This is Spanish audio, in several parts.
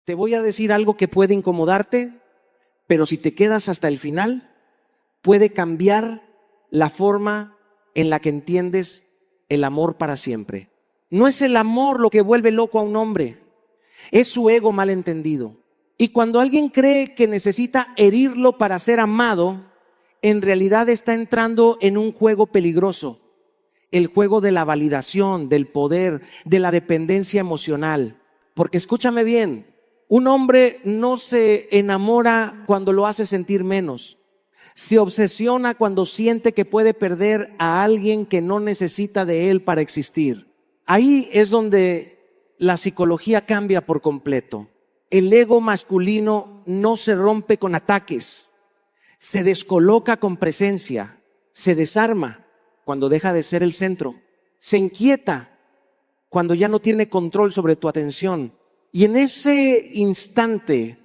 Te voy a decir algo que puede incomodarte, pero si te quedas hasta el final, puede cambiar la forma en la que entiendes el amor para siempre. No es el amor lo que vuelve loco a un hombre, es su ego mal entendido. Y cuando alguien cree que necesita herirlo para ser amado, en realidad está entrando en un juego peligroso. El juego de la validación, del poder, de la dependencia emocional. Porque escúchame bien, un hombre no se enamora cuando lo hace sentir menos. Se obsesiona cuando siente que puede perder a alguien que no necesita de él para existir. Ahí es donde la psicología cambia por completo. El ego masculino no se rompe con ataques, se descoloca con presencia, se desarma cuando deja de ser el centro, se inquieta cuando ya no tiene control sobre tu atención. Y en ese instante,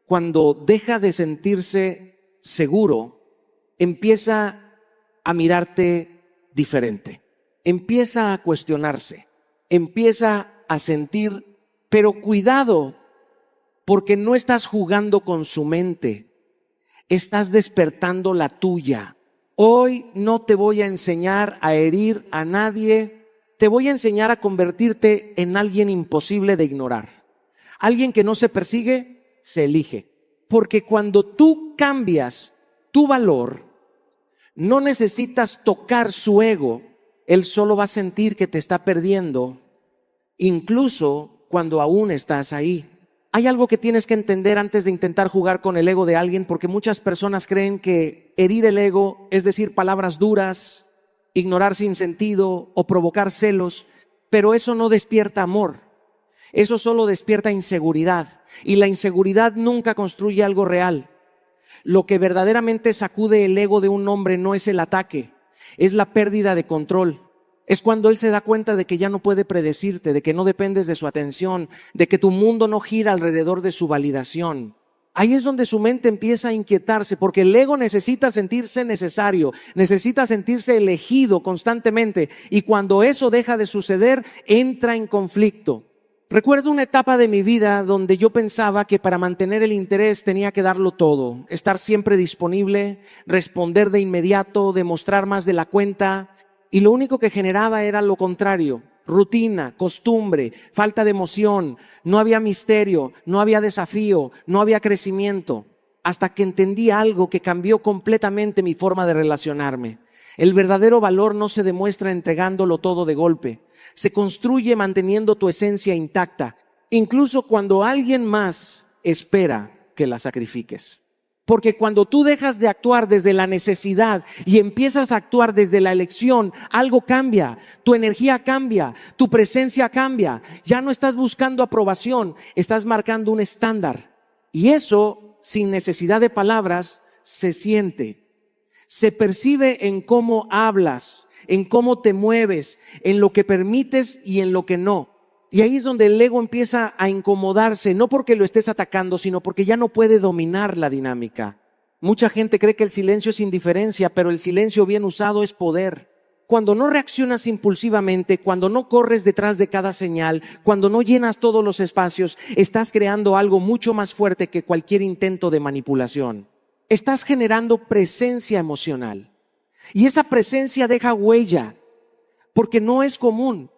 cuando deja de sentirse seguro, empieza a mirarte diferente, empieza a cuestionarse, empieza a sentir, pero cuidado, porque no estás jugando con su mente, estás despertando la tuya. Hoy no te voy a enseñar a herir a nadie, te voy a enseñar a convertirte en alguien imposible de ignorar. Alguien que no se persigue, se elige. Porque cuando tú cambias tu valor, no necesitas tocar su ego, él solo va a sentir que te está perdiendo, incluso cuando aún estás ahí. Hay algo que tienes que entender antes de intentar jugar con el ego de alguien, porque muchas personas creen que herir el ego es decir palabras duras, ignorar sin sentido o provocar celos, pero eso no despierta amor. Eso solo despierta inseguridad, y la inseguridad nunca construye algo real. Lo que verdaderamente sacude el ego de un hombre no es el ataque, es la pérdida de control. Es cuando él se da cuenta de que ya no puede predecirte, de que no dependes de su atención, de que tu mundo no gira alrededor de su validación. Ahí es donde su mente empieza a inquietarse, porque el ego necesita sentirse necesario, necesita sentirse elegido constantemente, y cuando eso deja de suceder, entra en conflicto. Recuerdo una etapa de mi vida donde yo pensaba que para mantener el interés tenía que darlo todo, estar siempre disponible, responder de inmediato, demostrar más de la cuenta, y lo único que generaba era lo contrario: rutina, costumbre, falta de emoción, no había misterio, no había desafío, no había crecimiento, hasta que entendí algo que cambió completamente mi forma de relacionarme. El verdadero valor no se demuestra entregándolo todo de golpe. Se construye manteniendo tu esencia intacta, incluso cuando alguien más espera que la sacrifiques. Porque cuando tú dejas de actuar desde la necesidad y empiezas a actuar desde la elección, algo cambia, tu energía cambia, tu presencia cambia. Ya no estás buscando aprobación, estás marcando un estándar. Y eso, sin necesidad de palabras, se siente. Se percibe en cómo hablas, en cómo te mueves, en lo que permites y en lo que no. Y ahí es donde el ego empieza a incomodarse, no porque lo estés atacando, sino porque ya no puede dominar la dinámica. Mucha gente cree que el silencio es indiferencia, pero el silencio bien usado es poder. Cuando no reaccionas impulsivamente, cuando no corres detrás de cada señal, cuando no llenas todos los espacios, estás creando algo mucho más fuerte que cualquier intento de manipulación. Estás generando presencia emocional. Y esa presencia deja huella, porque no es común.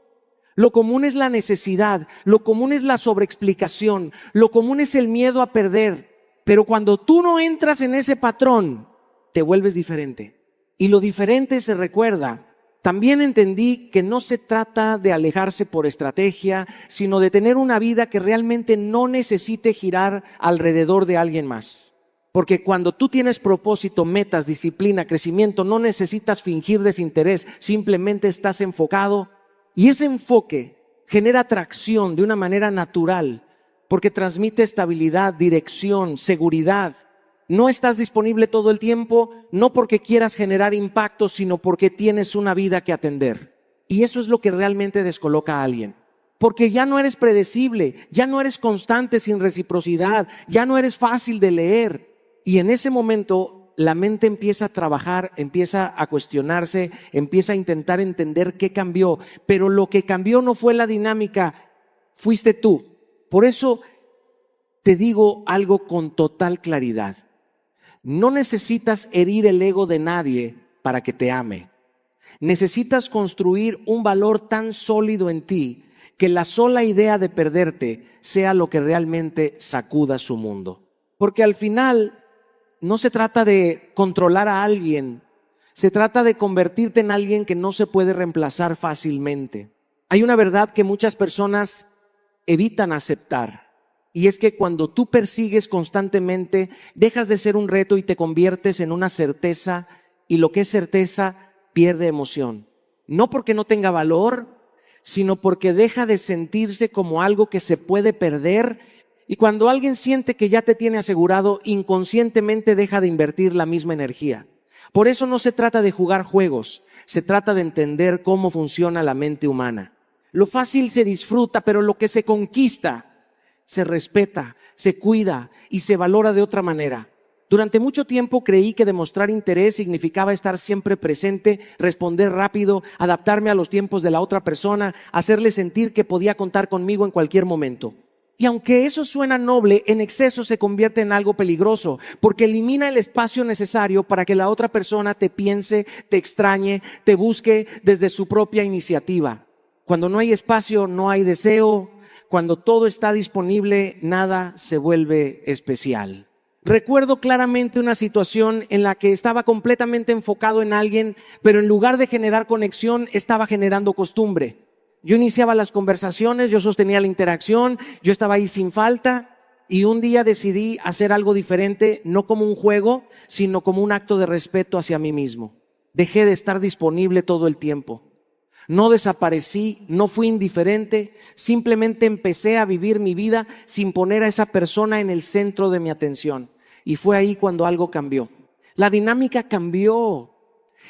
Lo común es la necesidad, lo común es la sobreexplicación, lo común es el miedo a perder. Pero cuando tú no entras en ese patrón, te vuelves diferente. Y lo diferente se recuerda. También entendí que no se trata de alejarse por estrategia, sino de tener una vida que realmente no necesite girar alrededor de alguien más. Porque cuando tú tienes propósito, metas, disciplina, crecimiento, no necesitas fingir desinterés, simplemente estás enfocado. Y ese enfoque genera atracción de una manera natural, porque transmite estabilidad, dirección, seguridad. No estás disponible todo el tiempo, no porque quieras generar impacto, sino porque tienes una vida que atender. Y eso es lo que realmente descoloca a alguien. Porque ya no eres predecible, ya no eres constante sin reciprocidad, ya no eres fácil de leer. Y en ese momento la mente empieza a trabajar, empieza a cuestionarse, empieza a intentar entender qué cambió. Pero lo que cambió no fue la dinámica, fuiste tú. Por eso te digo algo con total claridad. No necesitas herir el ego de nadie para que te ame. Necesitas construir un valor tan sólido en ti que la sola idea de perderte sea lo que realmente sacuda su mundo. Porque al final no se trata de controlar a alguien, se trata de convertirte en alguien que no se puede reemplazar fácilmente. Hay una verdad que muchas personas evitan aceptar, y es que cuando tú persigues constantemente, dejas de ser un reto y te conviertes en una certeza, y lo que es certeza pierde emoción. No porque no tenga valor, sino porque deja de sentirse como algo que se puede perder, y cuando alguien siente que ya te tiene asegurado, inconscientemente deja de invertir la misma energía. Por eso no se trata de jugar juegos, se trata de entender cómo funciona la mente humana. Lo fácil se disfruta, pero lo que se conquista se respeta, se cuida y se valora de otra manera. Durante mucho tiempo creí que demostrar interés significaba estar siempre presente, responder rápido, adaptarme a los tiempos de la otra persona, hacerle sentir que podía contar conmigo en cualquier momento. Y aunque eso suena noble, en exceso se convierte en algo peligroso, porque elimina el espacio necesario para que la otra persona te piense, te extrañe, te busque desde su propia iniciativa. Cuando no hay espacio, no hay deseo. Cuando todo está disponible, nada se vuelve especial. Recuerdo claramente una situación en la que estaba completamente enfocado en alguien, pero en lugar de generar conexión, estaba generando costumbre. Yo iniciaba las conversaciones, yo sostenía la interacción, yo estaba ahí sin falta, y un día decidí hacer algo diferente, no como un juego, sino como un acto de respeto hacia mí mismo. Dejé de estar disponible todo el tiempo. No desaparecí, no fui indiferente, simplemente empecé a vivir mi vida sin poner a esa persona en el centro de mi atención. Y fue ahí cuando algo cambió. La dinámica cambió.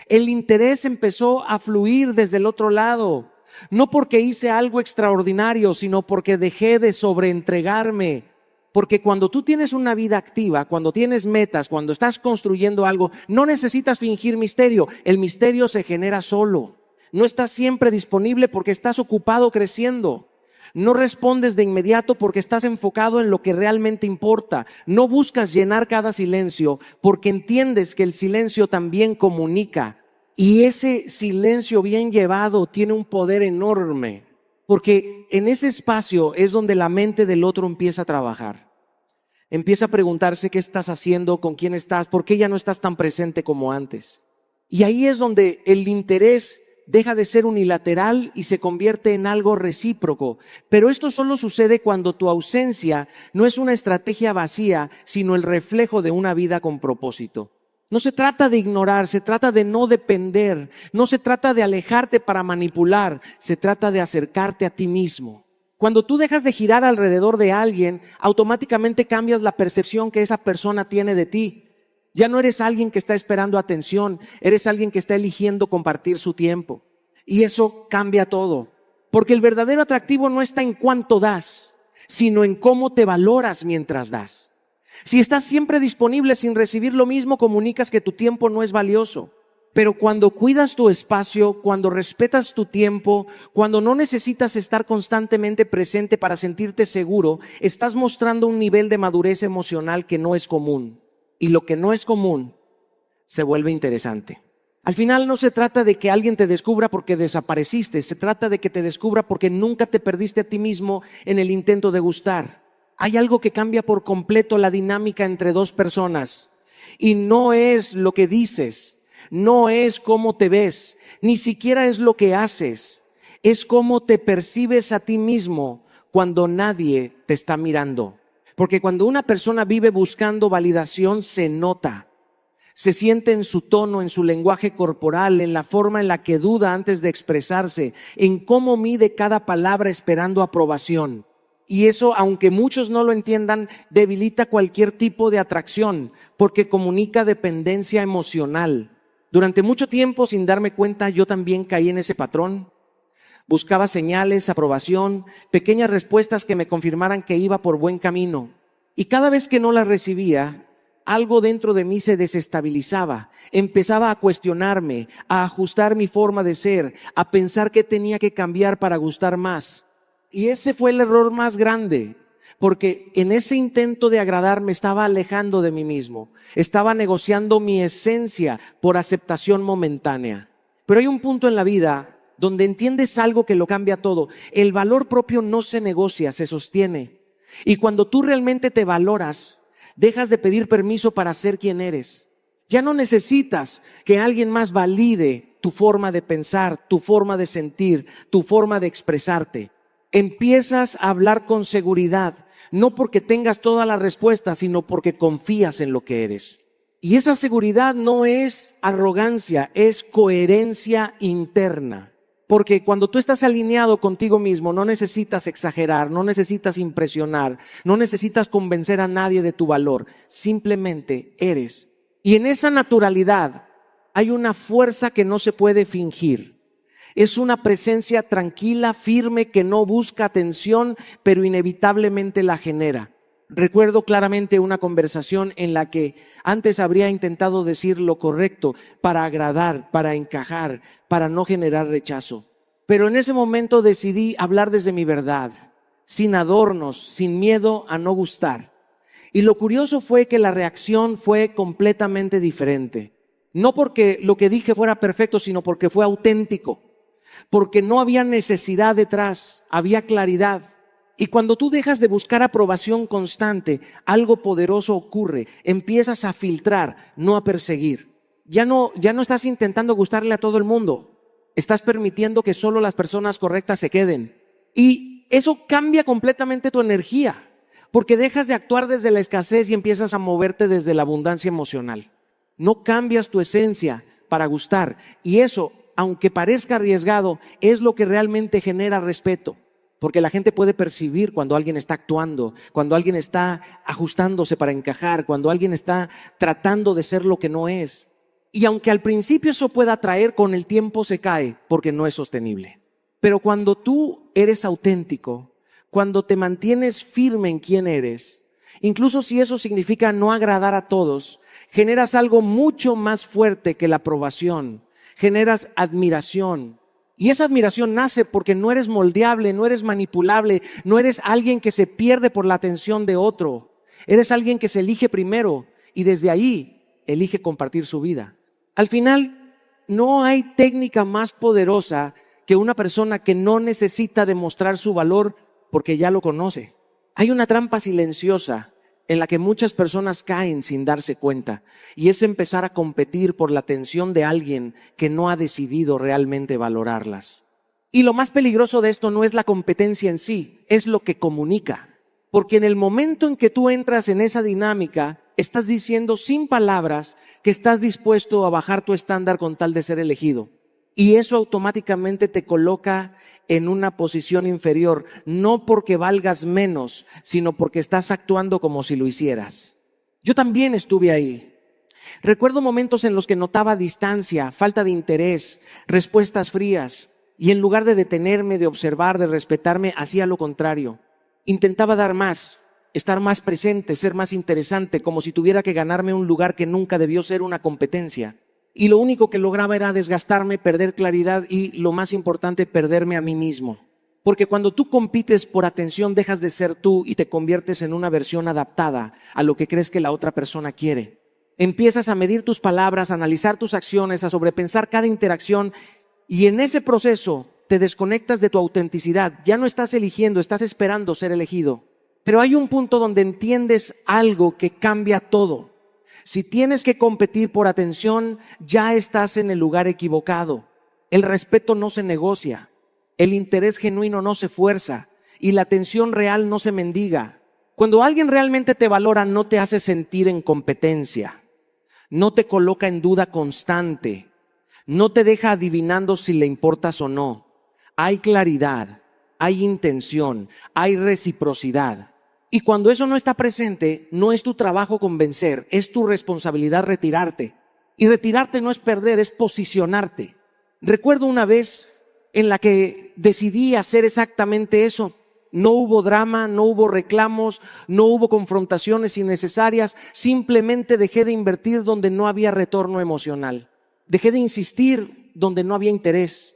El interés empezó a fluir desde el otro lado. No porque hice algo extraordinario, sino porque dejé de sobreentregarme. Porque cuando tú tienes una vida activa, cuando tienes metas, cuando estás construyendo algo, no necesitas fingir misterio. El misterio se genera solo. No estás siempre disponible porque estás ocupado creciendo. No respondes de inmediato porque estás enfocado en lo que realmente importa. No buscas llenar cada silencio porque entiendes que el silencio también comunica. Y ese silencio bien llevado tiene un poder enorme. Porque en ese espacio es donde la mente del otro empieza a trabajar. Empieza a preguntarse qué estás haciendo, con quién estás, por qué ya no estás tan presente como antes. Y ahí es donde el interés deja de ser unilateral y se convierte en algo recíproco. Pero esto solo sucede cuando tu ausencia no es una estrategia vacía, sino el reflejo de una vida con propósito. No se trata de ignorar, se trata de no depender, no se trata de alejarte para manipular, se trata de acercarte a ti mismo. Cuando tú dejas de girar alrededor de alguien, automáticamente cambias la percepción que esa persona tiene de ti. Ya no eres alguien que está esperando atención, eres alguien que está eligiendo compartir su tiempo. Y eso cambia todo. Porque el verdadero atractivo no está en cuánto das, sino en cómo te valoras mientras das. Si estás siempre disponible sin recibir lo mismo, comunicas que tu tiempo no es valioso. Pero cuando cuidas tu espacio, cuando respetas tu tiempo, cuando no necesitas estar constantemente presente para sentirte seguro, estás mostrando un nivel de madurez emocional que no es común. Y lo que no es común se vuelve interesante. Al final no se trata de que alguien te descubra porque desapareciste, se trata de que te descubra porque nunca te perdiste a ti mismo en el intento de gustar. Hay algo que cambia por completo la dinámica entre dos personas y no es lo que dices, no es cómo te ves, ni siquiera es lo que haces, es cómo te percibes a ti mismo cuando nadie te está mirando. Porque cuando una persona vive buscando validación, se nota. Se siente en su tono, en su lenguaje corporal, en la forma en la que duda antes de expresarse, en cómo mide cada palabra esperando aprobación. Y eso, aunque muchos no lo entiendan, debilita cualquier tipo de atracción, porque comunica dependencia emocional. Durante mucho tiempo, sin darme cuenta, yo también caí en ese patrón. Buscaba señales, aprobación, pequeñas respuestas que me confirmaran que iba por buen camino. Y cada vez que no las recibía, algo dentro de mí se desestabilizaba. Empezaba a cuestionarme, a ajustar mi forma de ser, a pensar que tenía que cambiar para gustar más. Y ese fue el error más grande, porque en ese intento de agradar me estaba alejando de mí mismo. Estaba negociando mi esencia por aceptación momentánea. Pero hay un punto en la vida donde entiendes algo que lo cambia todo. El valor propio no se negocia, se sostiene. Y cuando tú realmente te valoras, dejas de pedir permiso para ser quien eres. Ya no necesitas que alguien más valide tu forma de pensar, tu forma de sentir, tu forma de expresarte. Empiezas a hablar con seguridad, no porque tengas todas las respuestas, sino porque confías en lo que eres. Y esa seguridad no es arrogancia, es coherencia interna. Porque cuando tú estás alineado contigo mismo, no necesitas exagerar, no necesitas impresionar, no necesitas convencer a nadie de tu valor. Simplemente eres. Y en esa naturalidad hay una fuerza que no se puede fingir. Es una presencia tranquila, firme, que no busca atención, pero inevitablemente la genera. Recuerdo claramente una conversación en la que antes habría intentado decir lo correcto para agradar, para encajar, para no generar rechazo. Pero en ese momento decidí hablar desde mi verdad, sin adornos, sin miedo a no gustar. Y lo curioso fue que la reacción fue completamente diferente. No porque lo que dije fuera perfecto, sino porque fue auténtico. Porque no había necesidad detrás, había claridad. Y cuando tú dejas de buscar aprobación constante, algo poderoso ocurre. Empiezas a filtrar, no a perseguir. Ya no estás intentando gustarle a todo el mundo. Estás permitiendo que solo las personas correctas se queden. Y eso cambia completamente tu energía, porque dejas de actuar desde la escasez y empiezas a moverte desde la abundancia emocional. No cambias tu esencia para gustar. Y eso, aunque parezca arriesgado, es lo que realmente genera respeto. Porque la gente puede percibir cuando alguien está actuando, cuando alguien está ajustándose para encajar, cuando alguien está tratando de ser lo que no es. Y aunque al principio eso pueda atraer, con el tiempo se cae porque no es sostenible. Pero cuando tú eres auténtico, cuando te mantienes firme en quién eres, incluso si eso significa no agradar a todos, generas algo mucho más fuerte que la aprobación. Generas admiración. Y esa admiración nace porque no eres moldeable, no eres manipulable, no eres alguien que se pierde por la atención de otro. Eres alguien que se elige primero y desde ahí elige compartir su vida. Al final, no hay técnica más poderosa que una persona que no necesita demostrar su valor porque ya lo conoce. Hay una trampa silenciosa en la que muchas personas caen sin darse cuenta, y es empezar a competir por la atención de alguien que no ha decidido realmente valorarlas. Y lo más peligroso de esto no es la competencia en sí, es lo que comunica. Porque en el momento en que tú entras en esa dinámica, estás diciendo sin palabras que estás dispuesto a bajar tu estándar con tal de ser elegido. Y eso automáticamente te coloca en una posición inferior, no porque valgas menos, sino porque estás actuando como si lo hicieras. Yo también estuve ahí. Recuerdo momentos en los que notaba distancia, falta de interés, respuestas frías, y en lugar de detenerme, de observar, de respetarme, hacía lo contrario. Intentaba dar más, estar más presente, ser más interesante, como si tuviera que ganarme un lugar que nunca debió ser una competencia. Y lo único que lograba era desgastarme, perder claridad y, lo más importante, perderme a mí mismo. Porque cuando tú compites por atención, dejas de ser tú y te conviertes en una versión adaptada a lo que crees que la otra persona quiere. Empiezas a medir tus palabras, a analizar tus acciones, a sobrepensar cada interacción, y en ese proceso te desconectas de tu autenticidad. Ya no estás eligiendo, estás esperando ser elegido. Pero hay un punto donde entiendes algo que cambia todo. Si tienes que competir por atención, ya estás en el lugar equivocado. El respeto no se negocia, el interés genuino no se fuerza y la atención real no se mendiga. Cuando alguien realmente te valora, no te hace sentir en competencia, no te coloca en duda constante, no te deja adivinando si le importas o no. Hay claridad, hay intención, hay reciprocidad. Y cuando eso no está presente, no es tu trabajo convencer, es tu responsabilidad retirarte. Y retirarte no es perder, es posicionarte. Recuerdo una vez en la que decidí hacer exactamente eso. No hubo drama, no hubo reclamos, no hubo confrontaciones innecesarias. Simplemente dejé de invertir donde no había retorno emocional. Dejé de insistir donde no había interés.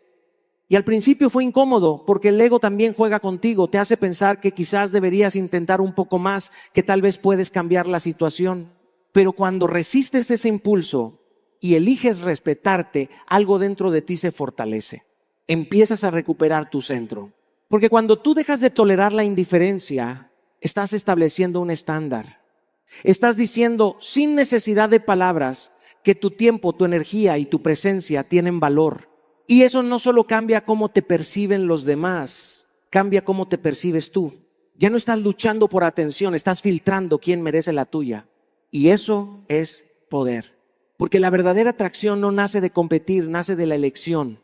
Y al principio fue incómodo porque el ego también juega contigo, te hace pensar que quizás deberías intentar un poco más, que tal vez puedes cambiar la situación. Pero cuando resistes ese impulso y eliges respetarte, algo dentro de ti se fortalece. Empiezas a recuperar tu centro. Porque cuando tú dejas de tolerar la indiferencia, estás estableciendo un estándar. Estás diciendo, sin necesidad de palabras, que tu tiempo, tu energía y tu presencia tienen valor. Y eso no solo cambia cómo te perciben los demás, cambia cómo te percibes tú. Ya no estás luchando por atención, estás filtrando quién merece la tuya. Y eso es poder. Porque la verdadera atracción no nace de competir, nace de la elección.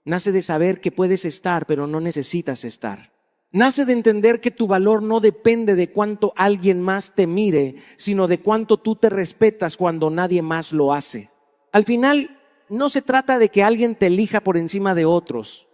Nace de saber que puedes estar, pero no necesitas estar. Nace de entender que tu valor no depende de cuánto alguien más te mire, sino de cuánto tú te respetas cuando nadie más lo hace. Al final, no se trata de que alguien te elija por encima de otros.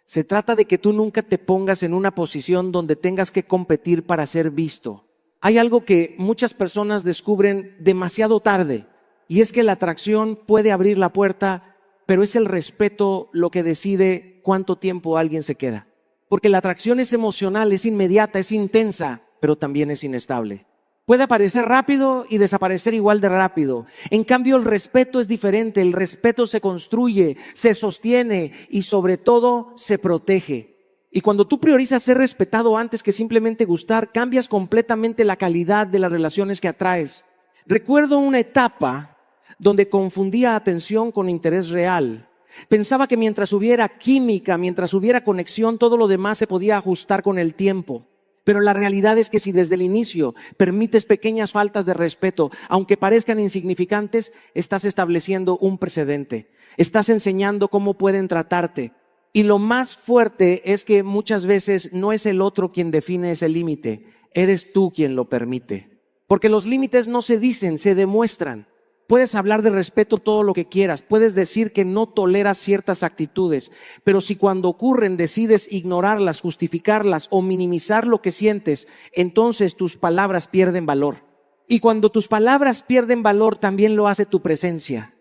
Se trata de que tú nunca te pongas en una posición donde tengas que competir para ser visto. Hay algo que muchas personas descubren demasiado tarde, y es que la atracción puede abrir la puerta, pero es el respeto lo que decide cuánto tiempo alguien se queda. Porque la atracción es emocional, es inmediata, es intensa, pero también es inestable. Puede aparecer rápido y desaparecer igual de rápido. En cambio, el respeto es diferente. El respeto se construye, se sostiene y sobre todo se protege. Y cuando tú priorizas ser respetado antes que simplemente gustar, cambias completamente la calidad de las relaciones que atraes. Recuerdo una etapa donde confundía atención con interés real. Pensaba que mientras hubiera química, mientras hubiera conexión, todo lo demás se podía ajustar con el tiempo. Pero la realidad es que si desde el inicio permites pequeñas faltas de respeto, aunque parezcan insignificantes, estás estableciendo un precedente. Estás enseñando cómo pueden tratarte. Y lo más fuerte es que muchas veces no es el otro quien define ese límite, eres tú quien lo permite. Porque los límites no se dicen, se demuestran. Puedes hablar de respeto todo lo que quieras, puedes decir que no toleras ciertas actitudes, pero si cuando ocurren decides ignorarlas, justificarlas o minimizar lo que sientes, entonces tus palabras pierden valor. Y cuando tus palabras pierden valor, también lo hace tu presencia.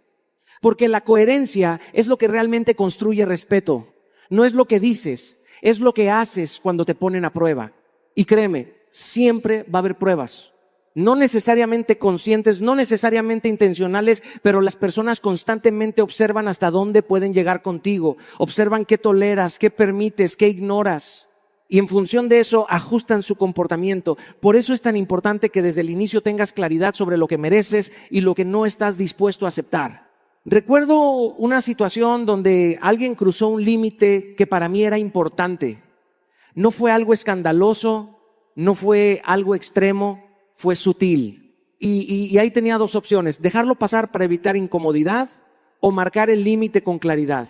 Porque la coherencia es lo que realmente construye respeto. No es lo que dices, es lo que haces cuando te ponen a prueba. Y créeme, siempre va a haber pruebas. No necesariamente conscientes, no necesariamente intencionales, pero las personas constantemente observan hasta dónde pueden llegar contigo. Observan qué toleras, qué permites, qué ignoras. Y en función de eso ajustan su comportamiento. Por eso es tan importante que desde el inicio tengas claridad sobre lo que mereces y lo que no estás dispuesto a aceptar. Recuerdo una situación donde alguien cruzó un límite que para mí era importante. No fue algo escandaloso, no fue algo extremo. Fue sutil. Y ahí tenía dos opciones: dejarlo pasar para evitar incomodidad o marcar el límite con claridad.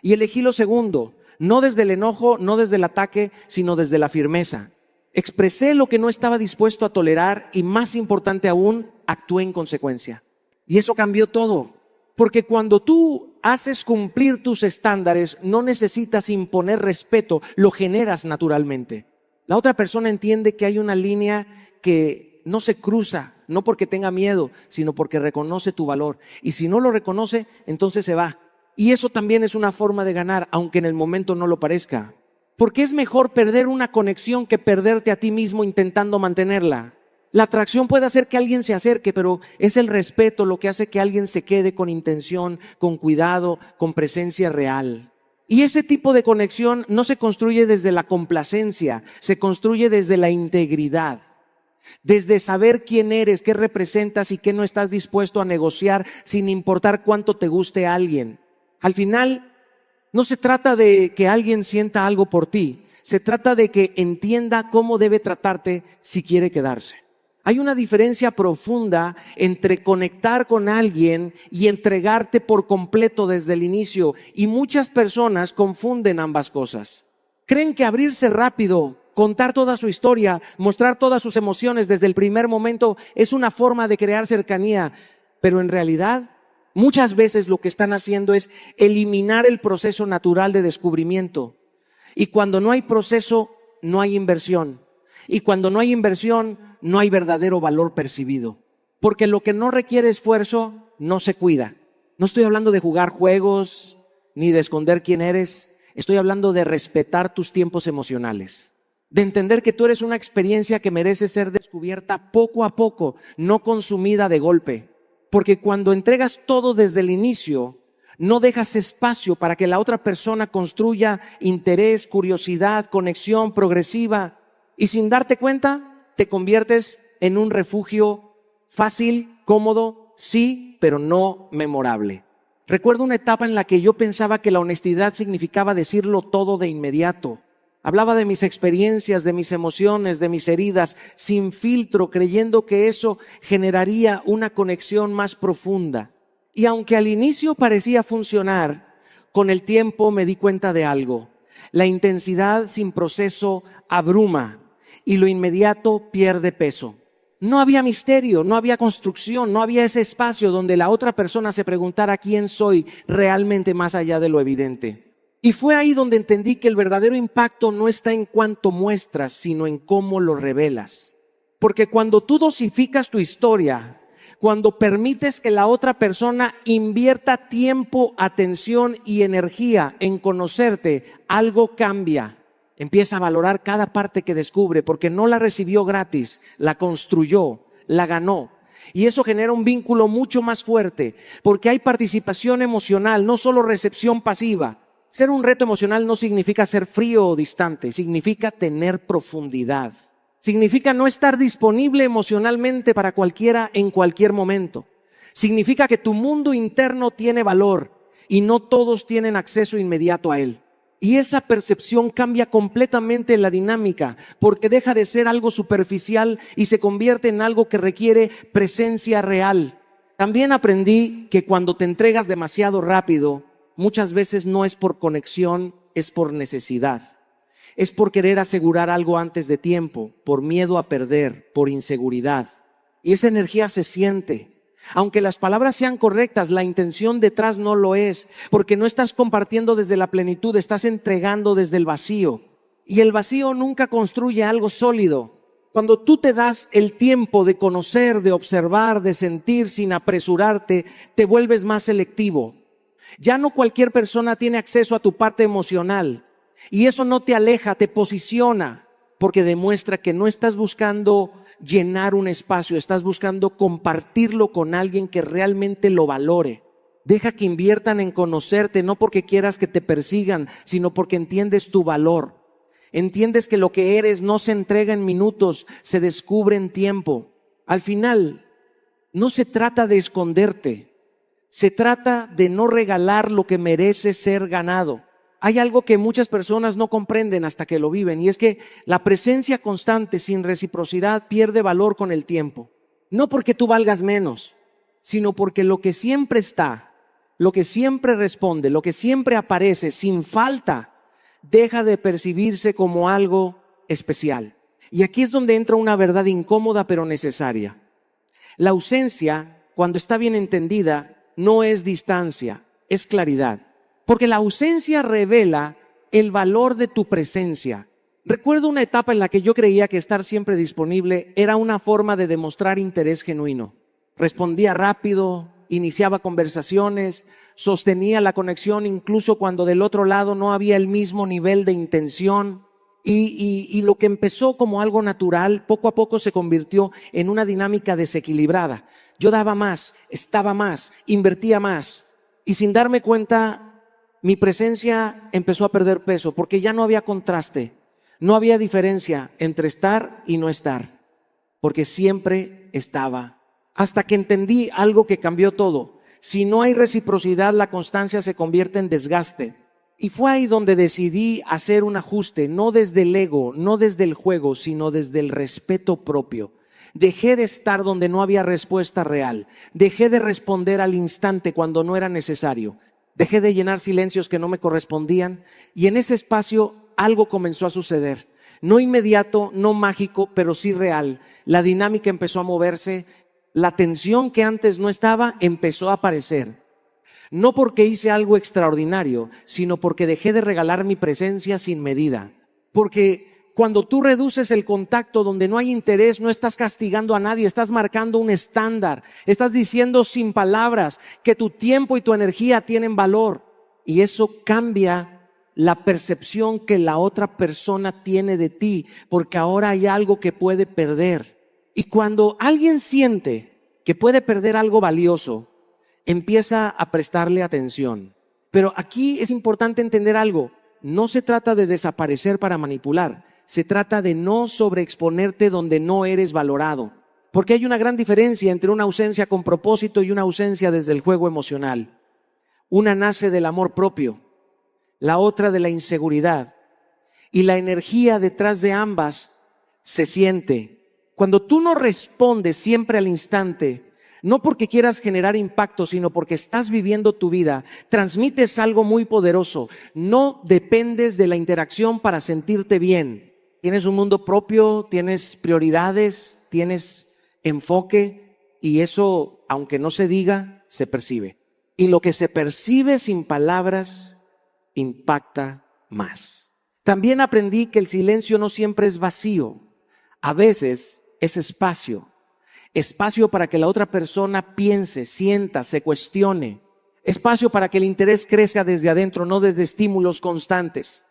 Y elegí lo segundo, no desde el enojo, no desde el ataque, sino desde la firmeza. Expresé lo que no estaba dispuesto a tolerar y, más importante aún, actué en consecuencia. Y eso cambió todo. Porque cuando tú haces cumplir tus estándares, no necesitas imponer respeto, lo generas naturalmente. La otra persona entiende que hay una línea que no se cruza, no porque tenga miedo, sino porque reconoce tu valor. Y si no lo reconoce, entonces se va. Y eso también es una forma de ganar, aunque en el momento no lo parezca. Porque es mejor perder una conexión que perderte a ti mismo intentando mantenerla. La atracción puede hacer que alguien se acerque, pero es el respeto lo que hace que alguien se quede con intención, con cuidado, con presencia real. Y ese tipo de conexión no se construye desde la complacencia, se construye desde la integridad. Desde saber quién eres, qué representas y qué no estás dispuesto a negociar sin importar cuánto te guste a alguien. Al final, no se trata de que alguien sienta algo por ti, se trata de que entienda cómo debe tratarte si quiere quedarse. Hay una diferencia profunda entre conectar con alguien y entregarte por completo desde el inicio, y muchas personas confunden ambas cosas. Creen que abrirse rápido, contar toda su historia, mostrar todas sus emociones desde el primer momento es una forma de crear cercanía, pero en realidad muchas veces lo que están haciendo es eliminar el proceso natural de descubrimiento. Y cuando no hay proceso, no hay inversión. Y cuando no hay inversión, no hay verdadero valor percibido. Porque lo que no requiere esfuerzo, no se cuida. No estoy hablando de jugar juegos, ni de esconder quién eres. Estoy hablando de respetar tus tiempos emocionales, de entender que tú eres una experiencia que merece ser descubierta poco a poco, no consumida de golpe. Porque cuando entregas todo desde el inicio, no dejas espacio para que la otra persona construya interés, curiosidad, conexión progresiva. Y sin darte cuenta, te conviertes en un refugio fácil, cómodo, sí, pero no memorable. Recuerdo una etapa en la que yo pensaba que la honestidad significaba decirlo todo de inmediato. Hablaba de mis experiencias, de mis emociones, de mis heridas, sin filtro, creyendo que eso generaría una conexión más profunda. Y aunque al inicio parecía funcionar, con el tiempo me di cuenta de algo. La intensidad sin proceso abruma y lo inmediato pierde peso. No había misterio, no había construcción, no había ese espacio donde la otra persona se preguntara quién soy realmente más allá de lo evidente. Y fue ahí donde entendí que el verdadero impacto no está en cuánto muestras, sino en cómo lo revelas. Porque cuando tú dosificas tu historia, cuando permites que la otra persona invierta tiempo, atención y energía en conocerte, algo cambia. Empieza a valorar cada parte que descubre, porque no la recibió gratis, la construyó, la ganó. Y eso genera un vínculo mucho más fuerte, porque hay participación emocional, no solo recepción pasiva. Ser un reto emocional no significa ser frío o distante, significa tener profundidad. Significa no estar disponible emocionalmente para cualquiera en cualquier momento. Significa que tu mundo interno tiene valor y no todos tienen acceso inmediato a él. Y esa percepción cambia completamente la dinámica, porque deja de ser algo superficial y se convierte en algo que requiere presencia real. También aprendí que cuando te entregas demasiado rápido, muchas veces no es por conexión, es por necesidad. Es por querer asegurar algo antes de tiempo, por miedo a perder, por inseguridad. Y esa energía se siente. Aunque las palabras sean correctas, la intención detrás no lo es, porque no estás compartiendo desde la plenitud, estás entregando desde el vacío. Y el vacío nunca construye algo sólido. Cuando tú te das el tiempo de conocer, de observar, de sentir sin apresurarte, te vuelves más selectivo. Ya no cualquier persona tiene acceso a tu parte emocional. Y eso no te aleja, te posiciona, porque demuestra que no estás buscando llenar un espacio, estás buscando compartirlo con alguien que realmente lo valore. Deja que inviertan en conocerte, no porque quieras que te persigan, sino porque entiendes tu valor. Entiendes que lo que eres no se entrega en minutos, se descubre en tiempo. Al final, no se trata de esconderte, se trata de no regalar lo que merece ser ganado. Hay algo que muchas personas no comprenden hasta que lo viven, y es que la presencia constante sin reciprocidad pierde valor con el tiempo. No porque tú valgas menos, sino porque lo que siempre está, lo que siempre responde, lo que siempre aparece sin falta, deja de percibirse como algo especial. Y aquí es donde entra una verdad incómoda pero necesaria. La ausencia, cuando está bien entendida, no es distancia, es claridad. Porque la ausencia revela el valor de tu presencia. Recuerdo una etapa en la que yo creía que estar siempre disponible era una forma de demostrar interés genuino. Respondía rápido, iniciaba conversaciones, sostenía la conexión incluso cuando del otro lado no había el mismo nivel de intención. Y lo que empezó como algo natural, poco a poco se convirtió en una dinámica desequilibrada. Yo daba más, estaba más, invertía más. Y sin darme cuenta, mi presencia empezó a perder peso porque ya no había contraste, no había diferencia entre estar y no estar, porque siempre estaba. Hasta que entendí algo que cambió todo. Si no hay reciprocidad, la constancia se convierte en desgaste. Y fue ahí donde decidí hacer un ajuste, no desde el ego, no desde el juego, sino desde el respeto propio. Dejé de estar donde no había respuesta real. Dejé de responder al instante cuando no era necesario. Dejé de llenar silencios que no me correspondían, y en ese espacio algo comenzó a suceder. No inmediato, no mágico, pero sí real. La dinámica empezó a moverse, la tensión que antes no estaba empezó a aparecer. No porque hice algo extraordinario, sino porque dejé de regalar mi presencia sin medida. Porque cuando tú reduces el contacto donde no hay interés, no estás castigando a nadie, estás marcando un estándar. Estás diciendo sin palabras que tu tiempo y tu energía tienen valor. Y eso cambia la percepción que la otra persona tiene de ti, porque ahora hay algo que puede perder. Y cuando alguien siente que puede perder algo valioso, empieza a prestarle atención. Pero aquí es importante entender algo. No se trata de desaparecer para manipular. Se trata de no sobreexponerte donde no eres valorado. Porque hay una gran diferencia entre una ausencia con propósito y una ausencia desde el juego emocional. Una nace del amor propio, la otra de la inseguridad. Y la energía detrás de ambas se siente. Cuando tú no respondes siempre al instante, no porque quieras generar impacto, sino porque estás viviendo tu vida, transmites algo muy poderoso. No dependes de la interacción para sentirte bien. Tienes un mundo propio, tienes prioridades, tienes enfoque, y eso, aunque no se diga, se percibe. Y lo que se percibe sin palabras impacta más. También aprendí que el silencio no siempre es vacío. A veces es espacio. Espacio para que la otra persona piense, sienta, se cuestione. Espacio para que el interés crezca desde adentro, no desde estímulos constantes.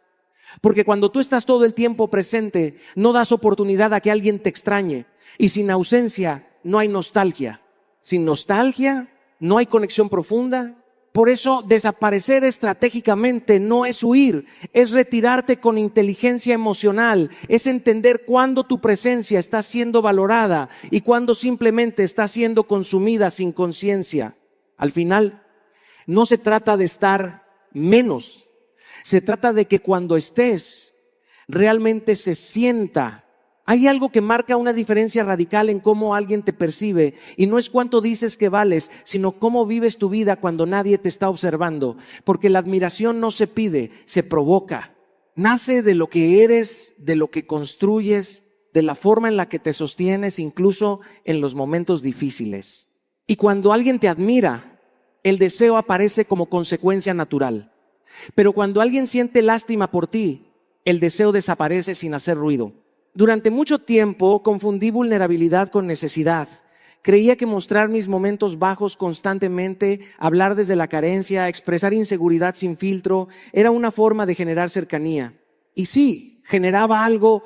Porque cuando tú estás todo el tiempo presente, no das oportunidad a que alguien te extrañe. Y sin ausencia no hay nostalgia. Sin nostalgia no hay conexión profunda. Por eso desaparecer estratégicamente no es huir, es retirarte con inteligencia emocional, es entender cuándo tu presencia está siendo valorada y cuándo simplemente está siendo consumida sin conciencia. Al final, no se trata de estar menos, se trata de que cuando estés, realmente se sienta. Hay algo que marca una diferencia radical en cómo alguien te percibe, y no es cuánto dices que vales, sino cómo vives tu vida cuando nadie te está observando, porque la admiración no se pide, se provoca. Nace de lo que eres, de lo que construyes, de la forma en la que te sostienes, incluso en los momentos difíciles. Y cuando alguien te admira, el deseo aparece como consecuencia natural. Pero cuando alguien siente lástima por ti, el deseo desaparece sin hacer ruido. Durante mucho tiempo confundí vulnerabilidad con necesidad. Creía que mostrar mis momentos bajos constantemente, hablar desde la carencia, expresar inseguridad sin filtro, era una forma de generar cercanía. Y sí, generaba algo,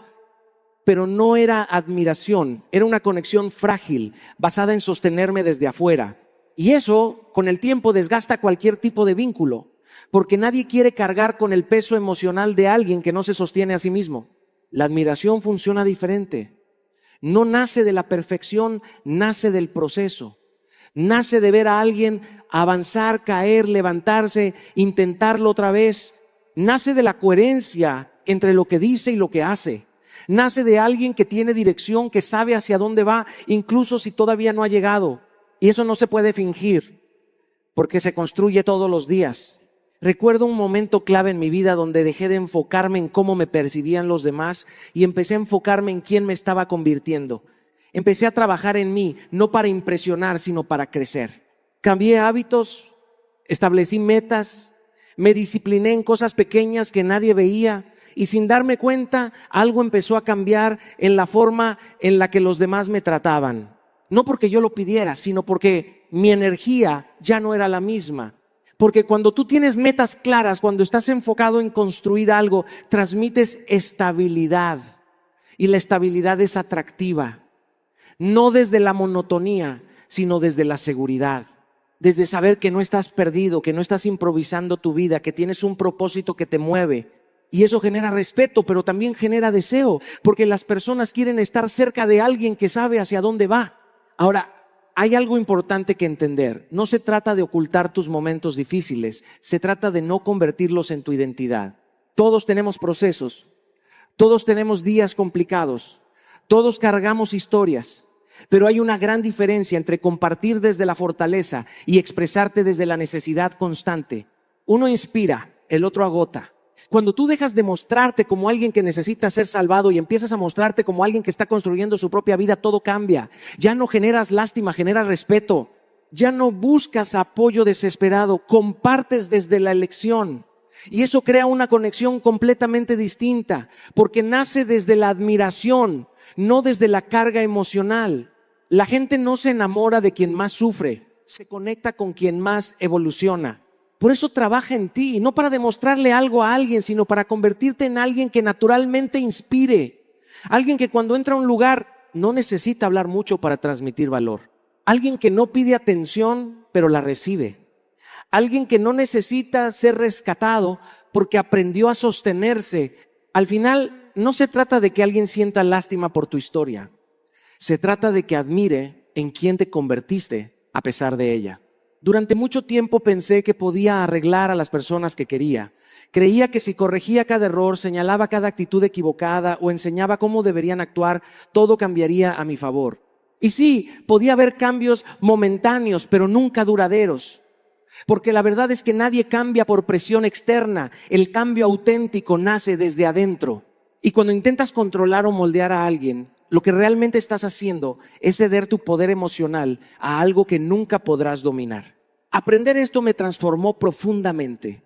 pero no era admiración, era una conexión frágil, basada en sostenerme desde afuera. Y eso, con el tiempo, desgasta cualquier tipo de vínculo, porque nadie quiere cargar con el peso emocional de alguien que no se sostiene a sí mismo. La admiración funciona diferente. No nace de la perfección, nace del proceso. Nace de ver a alguien avanzar, caer, levantarse, intentarlo otra vez. Nace de la coherencia entre lo que dice y lo que hace. Nace de alguien que tiene dirección, que sabe hacia dónde va, incluso si todavía no ha llegado. Y eso no se puede fingir, porque se construye todos los días. Recuerdo un momento clave en mi vida donde dejé de enfocarme en cómo me percibían los demás y empecé a enfocarme en quién me estaba convirtiendo. Empecé a trabajar en mí, no para impresionar, sino para crecer. Cambié hábitos, establecí metas, me discipliné en cosas pequeñas que nadie veía y sin darme cuenta algo empezó a cambiar en la forma en la que los demás me trataban. No porque yo lo pidiera, sino porque mi energía ya no era la misma. Porque cuando tú tienes metas claras, cuando estás enfocado en construir algo, transmites estabilidad. Y la estabilidad es atractiva. No desde la monotonía, sino desde la seguridad. Desde saber que no estás perdido, que no estás improvisando tu vida, que tienes un propósito que te mueve. Y eso genera respeto, pero también genera deseo. Porque las personas quieren estar cerca de alguien que sabe hacia dónde va. Ahora, hay algo importante que entender. No se trata de ocultar tus momentos difíciles. Se trata de no convertirlos en tu identidad. Todos tenemos procesos. Todos tenemos días complicados. Todos cargamos historias. Pero hay una gran diferencia entre compartir desde la fortaleza y expresarte desde la necesidad constante. Uno inspira, el otro agota. Cuando tú dejas de mostrarte como alguien que necesita ser salvado y empiezas a mostrarte como alguien que está construyendo su propia vida, todo cambia. Ya no generas lástima, generas respeto. Ya no buscas apoyo desesperado, compartes desde la elección. Y eso crea una conexión completamente distinta, porque nace desde la admiración, no desde la carga emocional. La gente no se enamora de quien más sufre, se conecta con quien más evoluciona. Por eso trabaja en ti, no para demostrarle algo a alguien, sino para convertirte en alguien que naturalmente inspire. Alguien que cuando entra a un lugar no necesita hablar mucho para transmitir valor. Alguien que no pide atención, pero la recibe. Alguien que no necesita ser rescatado porque aprendió a sostenerse. Al final, no se trata de que alguien sienta lástima por tu historia. Se trata de que admire en quién te convertiste a pesar de ella. Durante mucho tiempo pensé que podía arreglar a las personas que quería. Creía que si corregía cada error, señalaba cada actitud equivocada o enseñaba cómo deberían actuar, todo cambiaría a mi favor. Y sí, podía haber cambios momentáneos, pero nunca duraderos. Porque la verdad es que nadie cambia por presión externa. El cambio auténtico nace desde adentro. Y cuando intentas controlar o moldear a alguien, lo que realmente estás haciendo es ceder tu poder emocional a algo que nunca podrás dominar. Aprender esto me transformó profundamente.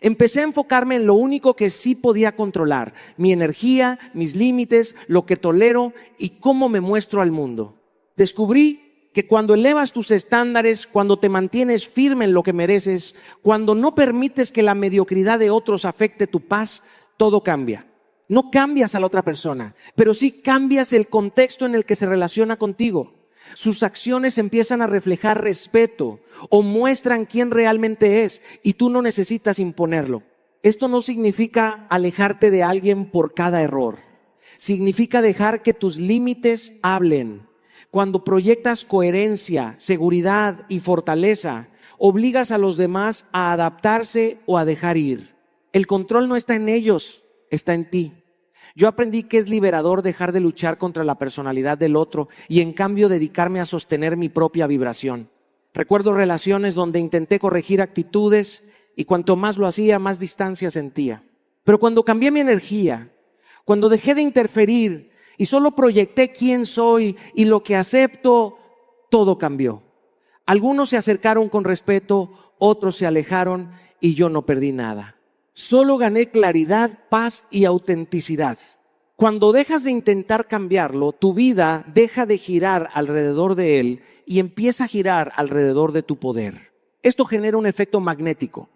Empecé a enfocarme en lo único que sí podía controlar: mi energía, mis límites, lo que tolero y cómo me muestro al mundo. Descubrí que cuando elevas tus estándares, cuando te mantienes firme en lo que mereces, cuando no permites que la mediocridad de otros afecte tu paz, todo cambia. No cambias a la otra persona, pero sí cambias el contexto en el que se relaciona contigo. Sus acciones empiezan a reflejar respeto o muestran quién realmente es y tú no necesitas imponerlo. Esto no significa alejarte de alguien por cada error. Significa dejar que tus límites hablen. Cuando proyectas coherencia, seguridad y fortaleza, obligas a los demás a adaptarse o a dejar ir. El control no está en ellos, está en ti. Yo aprendí que es liberador dejar de luchar contra la personalidad del otro y en cambio dedicarme a sostener mi propia vibración. Recuerdo relaciones donde intenté corregir actitudes y cuanto más lo hacía, más distancia sentía. Pero cuando cambié mi energía, cuando dejé de interferir y solo proyecté quién soy y lo que acepto, todo cambió. Algunos se acercaron con respeto, otros se alejaron y yo no perdí nada. Solo gané claridad, paz y autenticidad. Cuando dejas de intentar cambiarlo, tu vida deja de girar alrededor de él y empieza a girar alrededor de tu poder. Esto genera un efecto magnético.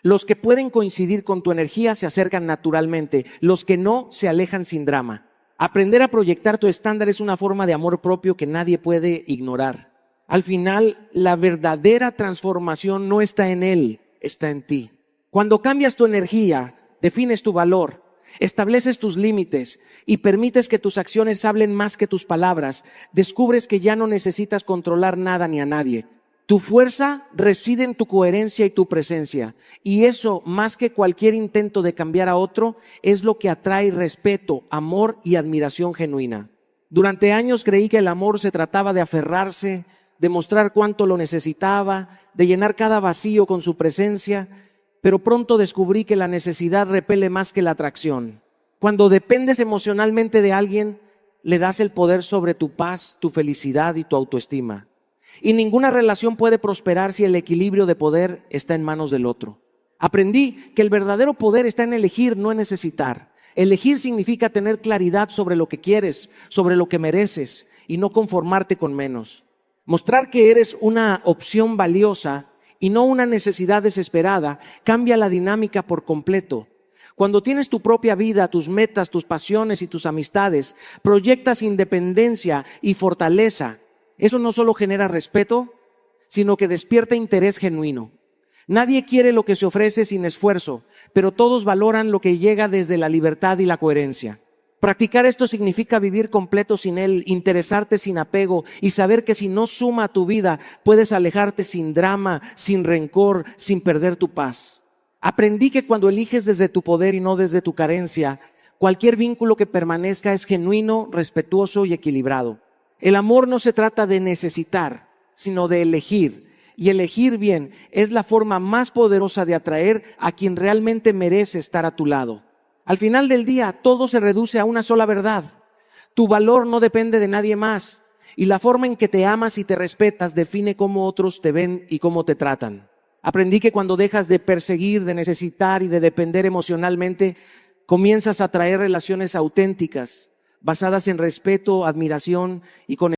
Los que pueden coincidir con tu energía se acercan naturalmente, los que no se alejan sin drama. Aprender a proyectar tu estándar es una forma de amor propio que nadie puede ignorar. Al final, la verdadera transformación no está en él, está en ti. Cuando cambias tu energía, defines tu valor, estableces tus límites y permites que tus acciones hablen más que tus palabras, descubres que ya no necesitas controlar nada ni a nadie. Tu fuerza reside en tu coherencia y tu presencia, y eso, más que cualquier intento de cambiar a otro, es lo que atrae respeto, amor y admiración genuina. Durante años creí que el amor se trataba de aferrarse, de mostrar cuánto lo necesitaba, de llenar cada vacío con su presencia, pero pronto descubrí que la necesidad repele más que la atracción. Cuando dependes emocionalmente de alguien, le das el poder sobre tu paz, tu felicidad y tu autoestima. Y ninguna relación puede prosperar si el equilibrio de poder está en manos del otro. Aprendí que el verdadero poder está en elegir, no en necesitar. Elegir significa tener claridad sobre lo que quieres, sobre lo que mereces y no conformarte con menos. Mostrar que eres una opción valiosa y no una necesidad desesperada, cambia la dinámica por completo. Cuando tienes tu propia vida, tus metas, tus pasiones y tus amistades, proyectas independencia y fortaleza. Eso no solo genera respeto, sino que despierta interés genuino. Nadie quiere lo que se ofrece sin esfuerzo, pero todos valoran lo que llega desde la libertad y la coherencia. Practicar esto significa vivir completo sin él, interesarte sin apego y saber que si no suma a tu vida, puedes alejarte sin drama, sin rencor, sin perder tu paz. Aprendí que cuando eliges desde tu poder y no desde tu carencia, cualquier vínculo que permanezca es genuino, respetuoso y equilibrado. El amor no se trata de necesitar, sino de elegir. Y elegir bien es la forma más poderosa de atraer a quien realmente merece estar a tu lado. Al final del día, todo se reduce a una sola verdad. Tu valor no depende de nadie más, y la forma en que te amas y te respetas define cómo otros te ven y cómo te tratan. Aprendí que cuando dejas de perseguir, de necesitar y de depender emocionalmente, comienzas a traer relaciones auténticas, basadas en respeto, admiración y conexión.